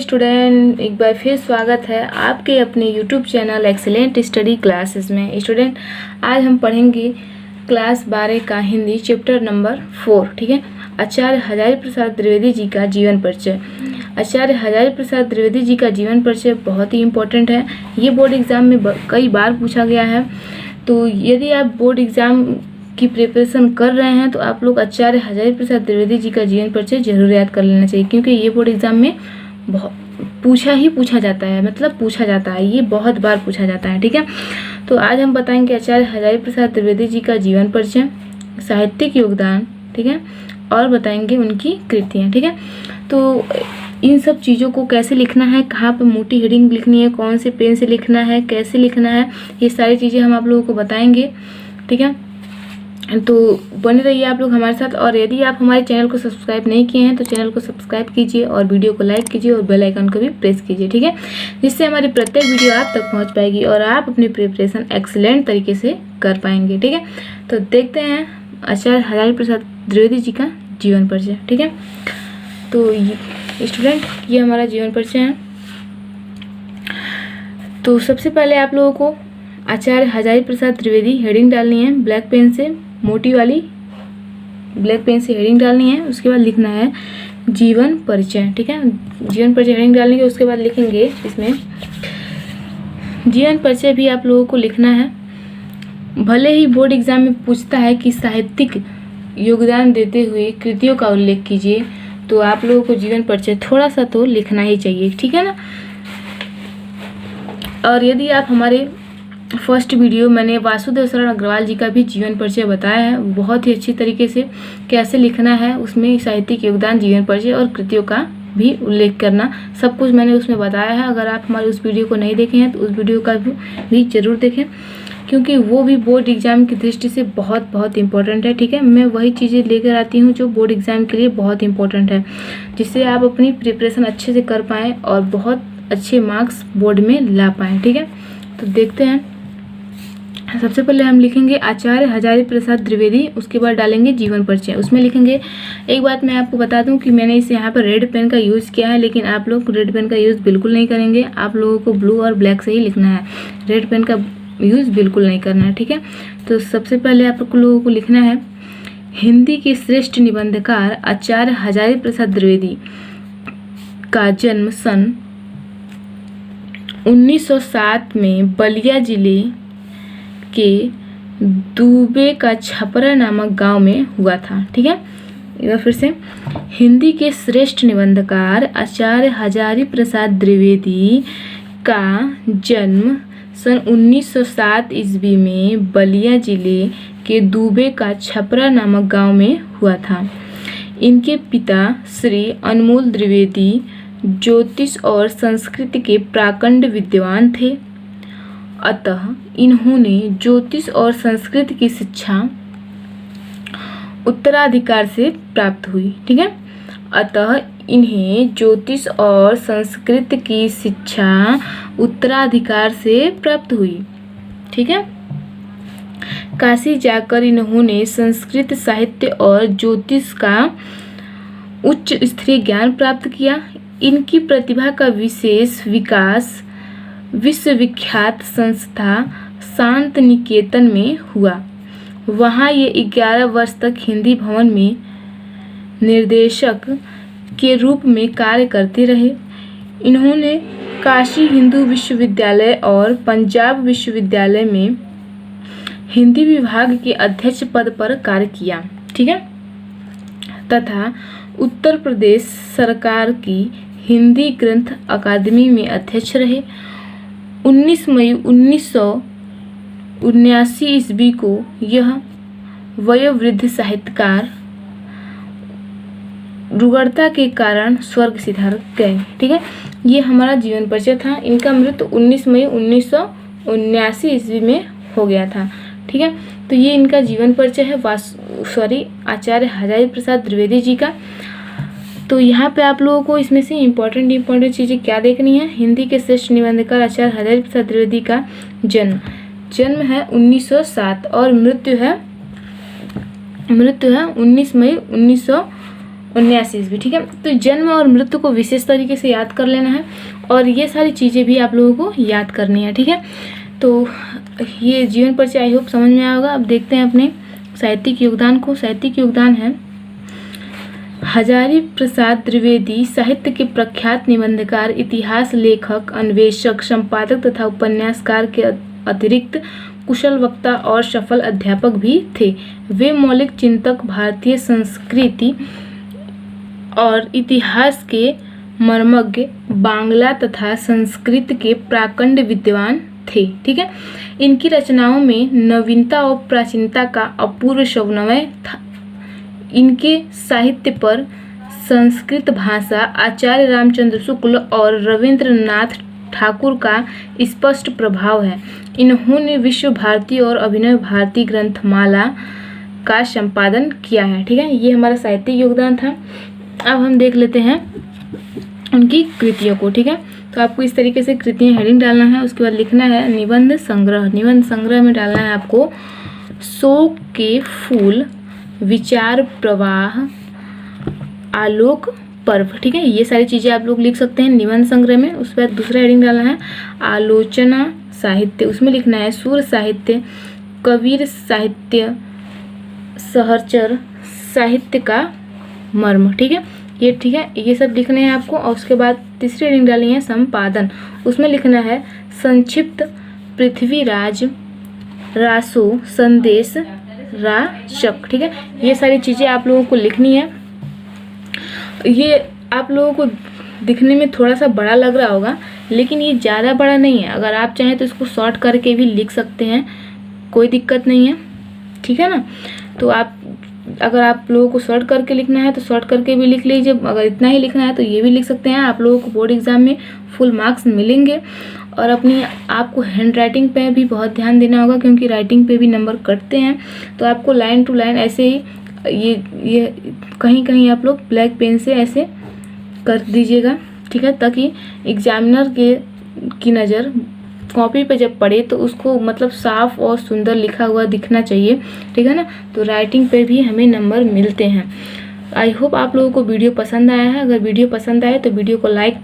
Student, एक बार फिर स्वागत है आपके अपने YouTube channel excellent study classes में। स्टूडेंट, आज हम पढ़ेंगे क्लास 12 का हिंदी चैप्टर नंबर 4। ठीक है। आचार्य हजारी प्रसाद द्विवेदी जी का जीवन परिचय। आचार्य हजारी प्रसाद द्विवेदी जी का जीवन परिचय बहुत ही इम्पोर्टेंट है। ये बोर्ड एग्जाम में कई बार पूछा गया है। तो यदि आप बोर्ड एग्जाम की प्रिपरेशन कर रहे हैं तो आप लोग आचार्य हजारी प्रसाद द्विवेदी जी का जीवन परिचय जरूर याद कर लेना चाहिए, क्योंकि ये बोर्ड एग्जाम में बहुत पूछा जाता है, मतलब पूछा जाता है, ये बहुत बार पूछा जाता है। ठीक है। तो आज हम बताएंगे आचार्य हजारी प्रसाद द्विवेदी जी का जीवन परिचय, साहित्यिक योगदान, ठीक है, और बताएंगे उनकी कृतियाँ। ठीक है। तो इन सब चीज़ों को कैसे लिखना है, कहाँ पर मोटी हेडिंग लिखनी है, कौन से पेन से लिखना है, कैसे लिखना है, ये सारी चीज़ें हम आप लोगों को बताएंगे। ठीक है। तो बने रहिए आप लोग हमारे साथ। और यदि आप हमारे चैनल को सब्सक्राइब नहीं किए हैं तो चैनल को सब्सक्राइब कीजिए और वीडियो को लाइक कीजिए और बेल आइकन को भी प्रेस कीजिए। ठीक है। जिससे हमारी प्रत्येक वीडियो आप तक पहुंच पाएगी और आप अपनी प्रिपरेशन एक्सीलेंट तरीके से कर पाएंगे। ठीक है। तो देखते हैं आचार्य हजारी प्रसाद द्विवेदी जी का जीवन परिचय। ठीक है। तो स्टूडेंट, ये हमारा जीवन परिचय है। तो सबसे पहले आप लोगों को आचार्य हजारी प्रसाद द्विवेदी हेडिंग डालनी है, ब्लैक पेन से, मोटी वाली ब्लैक पेन से हेडिंग डालनी है। उसके बाद लिखना है जीवन परिचय। ठीक है। जीवन परिचय हेडिंग डालेंगे, उसके बाद लिखेंगे इसमें जीवन परिचय भी आप लोगों को लिखना है। भले ही बोर्ड एग्जाम में पूछता है कि साहित्यिक योगदान देते हुए कृतियों का उल्लेख कीजिए, तो आप लोगों को जीवन परिचय थोड़ा सा तो लिखना ही चाहिए। ठीक है ना। और यदि आप हमारे फर्स्ट वीडियो मैंने वासुदेव शरण अग्रवाल जी का भी जीवन परिचय बताया है, बहुत ही अच्छी तरीके से कैसे लिखना है, उसमें साहित्यिक योगदान, जीवन परिचय और कृतियों का भी उल्लेख करना, सब कुछ मैंने उसमें बताया है। अगर आप हमारे उस वीडियो को नहीं देखे हैं तो उस वीडियो का भी जरूर देखें, क्योंकि वो भी बोर्ड एग्जाम की दृष्टि से बहुत इंपॉर्टेंट है। ठीक है। मैं वही चीज़ें लेकर आती हूँ जो बोर्ड एग्जाम के लिए बहुत इंपॉर्टेंट है, जिससे आप अपनी प्रिपरेशन अच्छे से कर पाएँ और बहुत अच्छे मार्क्स बोर्ड में ला पाएँ। ठीक है। तो देखते हैं। सबसे पहले हम लिखेंगे आचार्य हजारी प्रसाद द्विवेदी, उसके बाद डालेंगे जीवन परिचय। उसमें लिखेंगे, एक बात मैं आपको बता दूं कि मैंने इसे यहाँ पर रेड पेन का यूज़ किया है, लेकिन आप लोग रेड पेन का यूज़ बिल्कुल नहीं करेंगे। आप लोगों को ब्लू और ब्लैक से ही लिखना है, रेड पेन का यूज़ बिल्कुल नहीं करना है। ठीक है। तो सबसे पहले आप लोगों को लिखना है हिंदी के श्रेष्ठ निबंधकार आचार्य हजारी प्रसाद द्विवेदी का जन्म सन 1907 में बलिया जिले के दूबे का छपरा नामक गांव में हुआ था। ठीक है। एक बार फिर से, हिंदी के श्रेष्ठ निबंधकार आचार्य हजारी प्रसाद द्विवेदी का जन्म सन 1907 ईस्वी में बलिया जिले के दूबे का छपरा नामक गांव में हुआ था। इनके पिता श्री अनमोल द्विवेदी ज्योतिष और संस्कृत के प्रकांड विद्वान थे, अतः इन्होंने ज्योतिष और संस्कृत की शिक्षा उत्तराधिकार से प्राप्त हुई। ठीक है। अतः इन्हें ज्योतिष और संस्कृत की शिक्षा उत्तराधिकार से प्राप्त हुई। ठीक है। काशी जाकर इन्होंने संस्कृत साहित्य और ज्योतिष का उच्च स्तरीय ज्ञान प्राप्त किया। इनकी प्रतिभा का विशेष विकास विश्वविख्यात संस्था शांत निकेतन में हुआ। वहाँ ये 11 वर्ष तक हिंदी भवन में निर्देशक के रूप में कार्य करते रहे। इन्होंने काशी हिंदू विश्वविद्यालय और पंजाब विश्वविद्यालय में हिंदी विभाग के अध्यक्ष पद पर कार्य किया। ठीक है। तथा उत्तर प्रदेश सरकार की हिंदी ग्रंथ अकादमी में अध्यक्ष रहे। 19 मई 1979 ईस्वी को यह वयोवृद्ध साहित्यकार रुग्णता के कारण स्वर्ग सिधार गए। ठीक है। ये हमारा जीवन परिचय था। इनका मृत्यु 19 मई 1979 ईस्वी में हो गया था। ठीक है। तो ये इनका जीवन परिचय है आचार्य हजारी प्रसाद द्विवेदी जी का। तो यहाँ पे आप लोगों को इसमें से इम्पोर्टेंट चीज़ें क्या देखनी है। हिंदी के श्रेष्ठ निबंधकार आचार्य हजारी प्रसाद द्विवेदी का जन्म है 1907 और मृत्यु है 19 मई 1979 ईस्वी, ठीक है। तो जन्म और मृत्यु को विशेष तरीके से याद कर लेना है और ये सारी चीज़ें भी आप लोगों को याद करनी है, ठीक है। तो ये जीवन परिचय आई होप समझ में आया होगा। अब देखते हैं अपने साहित्यिक योगदान को। साहित्यिक योगदान है हजारी प्रसाद द्विवेदी साहित्य के प्रख्यात निबंधकार, इतिहास लेखक, अन्वेषक, संपादक तथा उपन्यासकार के अतिरिक्त कुशल वक्ता और सफल अध्यापक भी थे। वे मौलिक चिंतक, भारतीय संस्कृति और इतिहास के मर्मज्ञ, बांग्ला तथा संस्कृत के प्राकंड विद्वान थे, ठीक है। इनकी रचनाओं में नवीनता और प्राचीनता का अपूर्व समन्वय था। इनके साहित्य पर संस्कृत भाषा, आचार्य रामचंद्र शुक्ल और रविंद्रनाथ ठाकुर का स्पष्ट प्रभाव है। इन्होंने विश्व भारती और अभिनव भारती ग्रंथमाला का संपादन किया है, ठीक है। ये हमारा साहित्यिक योगदान था। अब हम देख लेते हैं उनकी कृतियों को, ठीक है। तो आपको इस तरीके से कृतियाँ हेडिंग डालना है, उसके बाद लिखना है निबंध संग्रह। निबंध संग्रह में डालना है आपको शोक के फूल, विचार प्रवाह, आलोक पर्व, ठीक है। ये सारी चीज़ें आप लोग लिख सकते हैं निबंध संग्रह में। उसके बाद दूसरा हेडिंग डालना है आलोचना साहित्य, उसमें लिखना है सुर साहित्य, कबीर साहित्य, सहचर साहित्य का मर्म, ठीक है। ये ठीक है, ये सब लिखने हैं आपको। और उसके बाद तीसरी हेडिंग डालनी है संपादन, उसमें लिखना है संक्षिप्त, पृथ्वीराज, रासो, संदेश, राशक, ठीक है। ये सारी चीज़ें आप लोगों को लिखनी है। ये आप लोगों को दिखने में थोड़ा सा बड़ा लग रहा होगा, लेकिन ये ज़्यादा बड़ा नहीं है। अगर आप चाहें तो इसको शॉर्ट करके भी लिख सकते हैं, कोई दिक्कत नहीं है, ठीक है ना। तो अगर आप लोगों को शॉर्ट करके लिखना है तो शॉर्ट करके भी लिख लीजिए, अगर इतना ही लिखना है तो ये भी लिख सकते हैं। आप लोगों को बोर्ड एग्जाम में फुल मार्क्स मिलेंगे। और अपनी आपको हैंड राइटिंग पे भी बहुत ध्यान देना होगा, क्योंकि राइटिंग पे भी नंबर कटते हैं। तो आपको लाइन टू लाइन ऐसे ही ये कहीं कहीं आप लोग ब्लैक पेन से ऐसे कर दीजिएगा, ठीक है, ताकि एग्जामिनर की नज़र कॉपी पे जब पढ़े तो उसको मतलब साफ और सुंदर लिखा हुआ दिखना चाहिए, ठीक है ना। तो राइटिंग पे भी हमें नंबर मिलते हैं। आई होप आप लोगों को वीडियो पसंद आया है। अगर वीडियो पसंद आए तो वीडियो को लाइक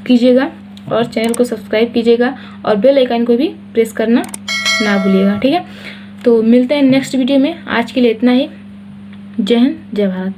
कीजिएगा और चैनल को सब्सक्राइब कीजिएगा और बेल आइकन को भी प्रेस करना ना भूलिएगा, ठीक है। तो मिलते हैं नेक्स्ट वीडियो में। आज के लिए इतना ही। जय हिंद, जय भारत।